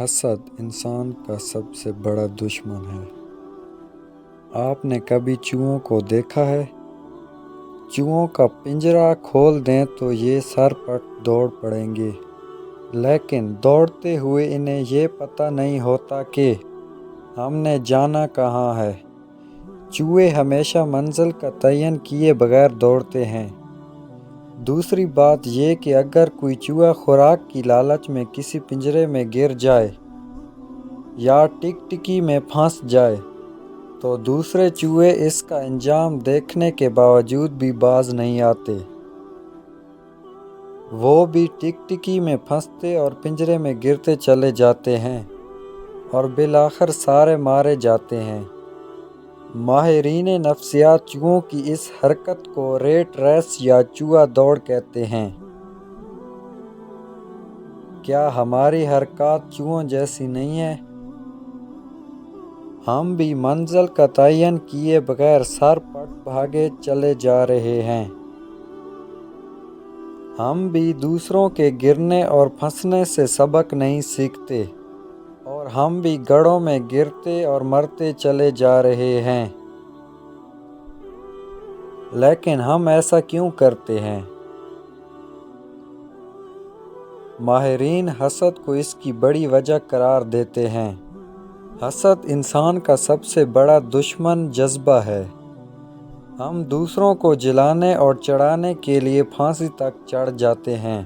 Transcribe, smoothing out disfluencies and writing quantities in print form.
حسد انسان کا سب سے بڑا دشمن ہے۔ آپ نے کبھی چوہوں کو دیکھا ہے؟ چوہوں کا پنجرہ کھول دیں تو یہ سر پٹ دوڑ پڑیں گے، لیکن دوڑتے ہوئے انہیں یہ پتہ نہیں ہوتا کہ ہم نے جانا کہاں ہے۔ چوہے ہمیشہ منزل کا تعین کیے بغیر دوڑتے ہیں۔ دوسری بات یہ کہ اگر کوئی چوہا خوراک کی لالچ میں کسی پنجرے میں گر جائے یا ٹکٹکی میں پھنس جائے تو دوسرے چوہے اس کا انجام دیکھنے کے باوجود بھی باز نہیں آتے۔ وہ بھی ٹکٹکی میں پھنستے اور پنجرے میں گرتے چلے جاتے ہیں اور بالآخر سارے مارے جاتے ہیں۔ ماہرین نفسیات چوہوں کی اس حرکت کو ریٹ ریس یا چوہا دوڑ کہتے ہیں۔ کیا ہماری حرکات چوہوں جیسی نہیں ہیں؟ ہم بھی منزل کا تعین کیے بغیر سر پٹ بھاگے چلے جا رہے ہیں۔ ہم بھی دوسروں کے گرنے اور پھنسنے سے سبق نہیں سیکھتے، اور ہم بھی گڑھوں میں گرتے اور مرتے چلے جا رہے ہیں۔ لیکن ہم ایسا کیوں کرتے ہیں؟ ماہرین حسد کو اس کی بڑی وجہ قرار دیتے ہیں۔ حسد انسان کا سب سے بڑا دشمن جذبہ ہے۔ ہم دوسروں کو جلانے اور چڑھانے کے لیے پھانسی تک چڑھ جاتے ہیں۔